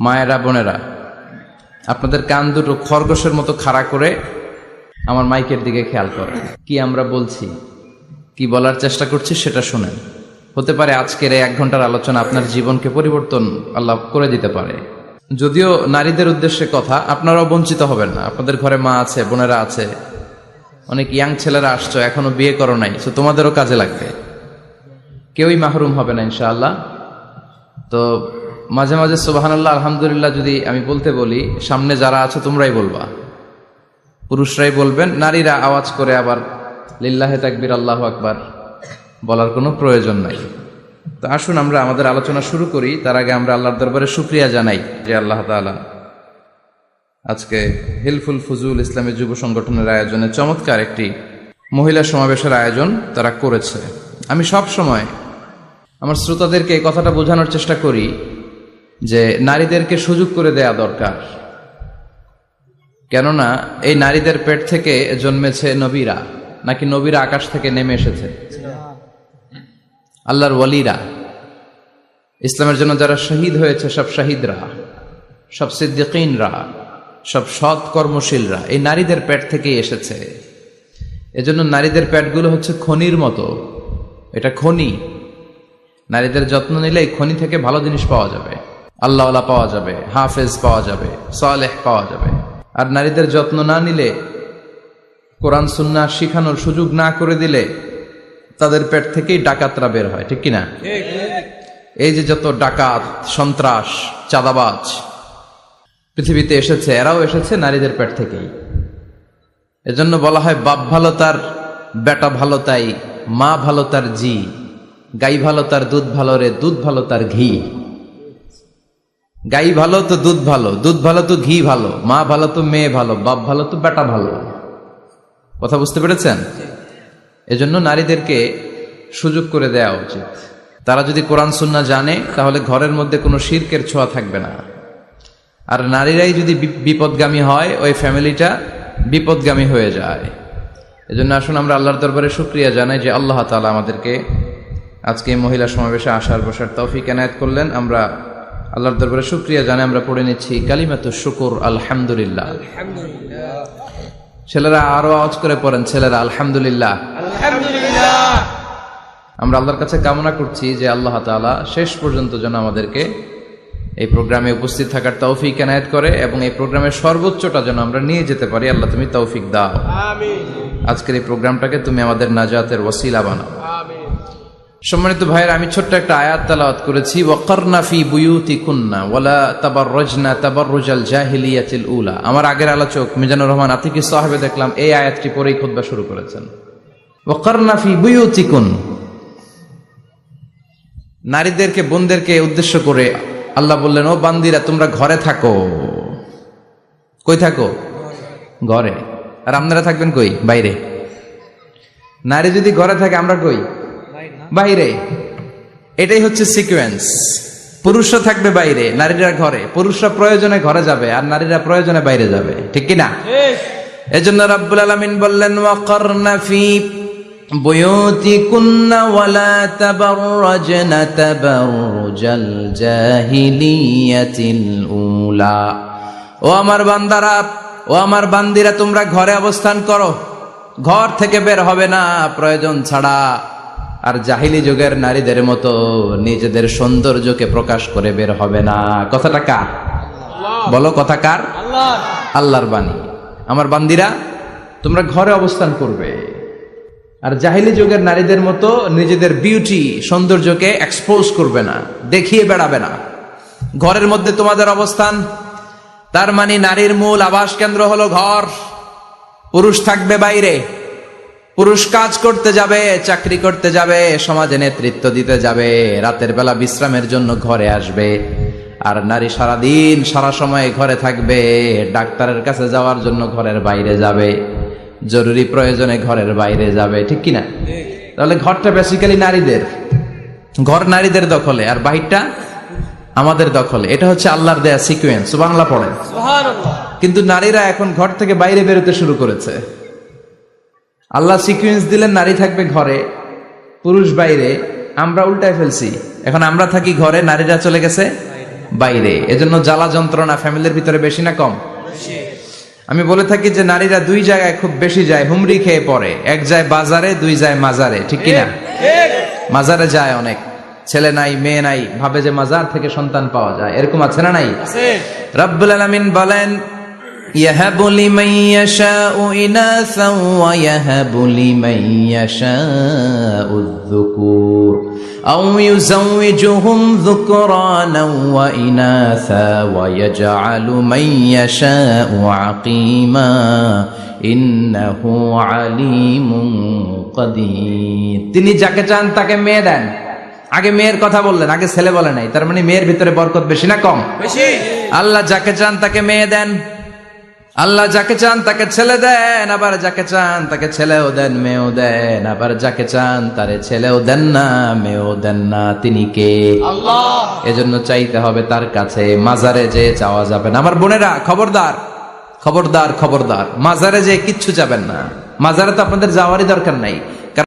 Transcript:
মায়েরা, বোনেরা, আপনাদের কান দুটো খরগোশের মতো খাড়া করে আমার মাইকের দিকে খেয়াল করেন। কি আমরা বলছি, কি বলার চেষ্টা করছি সেটা শুনেন। হতে পারে আজকের এই 1 ঘন্টার আলোচনা আপনার জীবনকে পরিবর্তন আল্লাহ করে দিতে পারে। যদিও নারীদের উদ্দেশ্যে কথা, আপনারাও বঞ্চিত হবেন না। আপনাদের ঘরে মা আছে, বোনেরা আছে, অনেক ইয়াং ছেলেরা আসছো, এখনো বিয়ে করো নাই, তো তোমাদেরও কাজে লাগবে। কেউই মাহরুম হবে না ইনশাআল্লাহ। তো মাঝে মাঝে সুবহানাল্লাহ, আলহামদুলিল্লাহ যদি আমি বলতে বলি, সামনে যারা আছো তোমরাই বলবা, পুরুষরাই বলবেন, নারীরা আওয়াজ করে আবার লিল্লাহে তাকবীর, আল্লাহু আকবার বলার কোনো প্রয়োজন নাই। তো আসুন আমরা আমাদের আলোচনা শুরু করি। তার আগে আমরা আল্লাহর দরবারে শুকরিয়া জানাই যে আল্লাহ তাআলা আজকে হিলফুল ফুজুল ইসলামী যুব সংগঠনের আয়োজনে চমৎকার একটি মহিলা সমাবেশের আয়োজন তারা করেছে। আমি সব সময় আমার শ্রোতাদেরকে এই কথাটা বোঝানোর চেষ্টা করি যে নারীদেরকে সুযোগ করে দেয়া দরকার। কেননা এই নারীদের পেট থেকে জন্মেছে নবীরা, নাকি নবীরা আকাশ থেকে নেমে এসেছে? আল্লাহর ওয়ালিরা, ইসলামের জন্য যারা শহীদ হয়েছে, সব শহীদরা, সব সিদ্দিকিনরা, সব সৎ কর্মশীলরা এই নারীদের পেট থেকেই এসেছে। এজন্য নারীদের পেটগুলো হচ্ছে খনির মতো। এটা খনি। নারীদের যত্ন নিলে এই খনি থেকে ভালো জিনিস পাওয়া যাবে, আল্লাহওয়ালা পাওয়া যাবে, হাফেজ পাওয়া যাবে, সালেহ পাওয়া যাবে। আর নারীদের যত্ন না নিলে, কোরআন সুন্নাহ শিখানোর সুযোগ না করে দিলে তাদের পেট থেকেই ডাকাতরা বের হয়, ঠিক কিনা? এই যে যত ডাকাত, সন্ত্রাস, চাঁদাবাজ পৃথিবীতে এসেছে, এরাও এসেছে নারীদের পেট থেকেই। এজন্য বলা হয়, বাপ ভালো তার বেটা ভালো তাই, মা ভালো তার জি, গাই ভালো তার দুধ ভালো রে, দুধ ভালো তার ঘি। গাই ভালো তো দুধ ভালো, দুধ ভালো তো ঘি ভালো, মা ভালো তো মেয়ে ভালো, বাপ ভালো তো বেটা ভালো। কথা বুঝতে পেরেছেন? এজন্য নারীদেরকে সুযোগ করে দেওয়া উচিত। তারা যদি কোরআন সুন্নাহ জানে, তাহলে ঘরের মধ্যে কোনো শিরকের ছোঁয়া থাকবে না। আর নারীরাই যদি বিপদগামী হয়, ওই ফ্যামিলিটা বিপদগামী হয়ে যায়। এজন্য আসুন আমরা আল্লাহর দরবারে শুকরিয়া জানাই যে আল্লাহ তাআলা আমাদেরকে আজকে মহিলা সমাবেশে আসার বসার তৌফিক এনায়েত করলেন। আমরা আল্লাহর দরবারে শুকরিয়া জানাই। আমরা পড়ে নিচ্ছি কালিমাতুশ শুকর, আলহামদুলিল্লাহ। ছেলেরা আরো আওয়াজ করে পড়েন, ছেলেরা আলহামদুলিল্লাহ। আমরা আল্লাহর কাছে কামনা করছি যে আল্লাহ তাআলা শেষ পর্যন্ত যেন আমাদেরকে এই প্রোগ্রামে উপস্থিত থাকার তৌফিক এনায়েত করে এবং এই প্রোগ্রামের সর্বোচ্চটা যেন আমরা নিয়ে যেতে পারি। আল্লাহ তুমি তৌফিক দাও। আজকের এই প্রোগ্রামটাকে তুমি আমাদের নাজাতের ওসিলা বানাও। সম্মানিত ভাইয়েরা, আমি ছোট্ট একটা আয়াত তেলাওয়াত করেছি, ওয়াকারনা ফি বুয়ুতিকুন্না ওয়ালা তাবাররাজনা তাবাররুজাল জাহিলিয়াতিল উলা। আমার আগের আলোচক মিজানুর রহমান আতিকি সাহেব দেখলাম এই আয়াতটি পরেই খুতবা শুরু করেছেন। ওয়াকারনা ফি বুয়ুতিকুন, নারীদেরকে, বোনদেরকে উদ্দেশ্য করে আল্লাহ বললেন, ও বান্দিরা তোমরা ঘরে থাকো। কই থাকো? ঘরে। আর আপনারা থাকবেন কই? বাইরে। নারী যদি ঘরে থাকে, আমরা কই? বাইরে। এটাই হচ্ছে সিকোয়েন্স। পুরুষরা থাকবে বাইরে, নারীরা ঘরে। পুরুষরা প্রয়োজনে ঘরে যাবে, আর নারীরা প্রয়োজনে বাইরে যাবে, ঠিক কিনা? এজন্য রাব্বুল আলামিন বললেন, ওয়াকারনা ফি বুয়ুতিকুন্না ওয়ালা তাবাররাজনা তাবাররুজাল জাহিলিয়াতিল উলা। ও আমার বান্দারা, ও আমার বান্দিরা, তোমরা ঘরে অবস্থান করো, ঘর থেকে বের হবে না প্রয়োজন ছাড়া। আর জাহিলি যুগের নারীদের মতো নিজেদের সৌন্দর্যকে প্রকাশ করে বের হবে না। কথাটা কার? বলো, কথা কার? আল্লাহর বাণী। আমার বান্দিরা তোমরা ঘরে অবস্থান করবে, আর জাহিলি যুগের নারীদের মতো নিজেদের বিউটি, সৌন্দর্যকে এক্সপোজ করবে না, দেখিয়ে বেড়াবে না। ঘরের মধ্যে তোমাদের অবস্থান। তার মানে নারীর মূল আবাস কেন্দ্র হলো ঘর। পুরুষ থাকবে বাইরে। পুরুষ কাজ করতে যাবে, চাকরি করতে যাবে, সমাজে নেতৃত্ব দিতে যাবে, রাতের বেলা বিশ্রামের জন্য ঘরে আসবে। আর নারী সারাদিন সারা সময় ঘরে থাকবে, ডাক্তারের কাছে যাওয়ার জন্য ঘরের বাইরে যাবে, জরুরি প্রয়োজনে ঘরের বাইরে যাবে, ঠিক কিনা? তাহলে ঘরটা বেসিক্যালি নারীদের। ঘর নারীদের দখলে, আর বাহিরটা আমাদের দখলে। এটা হচ্ছে আল্লাহর দেয়া সিকোয়েন্স। সুবহানাল্লাহ পড়েন। কিন্তু নারীরা এখন ঘর থেকে বাইরে বেরোতে শুরু করেছে। আল্লাহ সিকোয়েন্স দিলেন, নারী থাকবে ঘরে, পুরুষ বাইরে। আমরা উল্টায় ফেলছি। এখন আমরা থাকি ঘরে, নারীরা চলে গেছে বাইরে। এজন্য জ্বালা যন্ত্রণা ফ্যামিলির ভিতরে বেশি না কম? আমি বলে থাকি যে নারীরা দুই জায়গায় খুব বেশি যায়, হুমড়ি খেয়ে পড়ে। এক যায় বাজারে, দুই যায় মাজারে, ঠিক কিনা? মাজারে যায় অনেক, ছেলে নাই মেয়ে নাই, ভাবে যে মাজার থেকে সন্তান পাওয়া যায়, এরকম আছে না নাই? রব্বুল আলামিন বলেন ইয়াহাবু লিমান ইয়াশাউ ইনাসান ওয়া ইয়াহাবু লিমান ইয়াশাউ যুকুর আও ইউযাওয়িজুহুম যুকরানান ওয়া ইনাসা ওয়া ইয়াজআলু মান ইয়াশাউ আকীমা ইন্নাহু আলীমুন কাদির। তিনি যাকে চান তাকে মেয়ে দেন। আগে মেয়ের কথা বললেন, আগে ছেলে বলে নাই। তার মানে মেয়ের ভিতরে বরকত বেশি না কম? বেশি। আল্লাহ যাকে চান তাকে মেয়ে দেন, আল্লাহ যাকে চান তাকে ছেলে দেন, আবার যাকে চান তাকে ছেলেও দেন মেয়েও দেন, আবার যাকে চান তারে ছেলেও দেন না মেয়েও দেন না। তিনি কে? আল্লাহ। এজন্য চাইতে হবে তার কাছে, মাজারে যে চাওয়া যাবে না। আমার বোনেরা খবরদার খবরদার খবরদার, মাজারে যে কিচ্ছু যাবেন না। মাজারে তো আপনাদের যাওয়ারই দরকার নাই।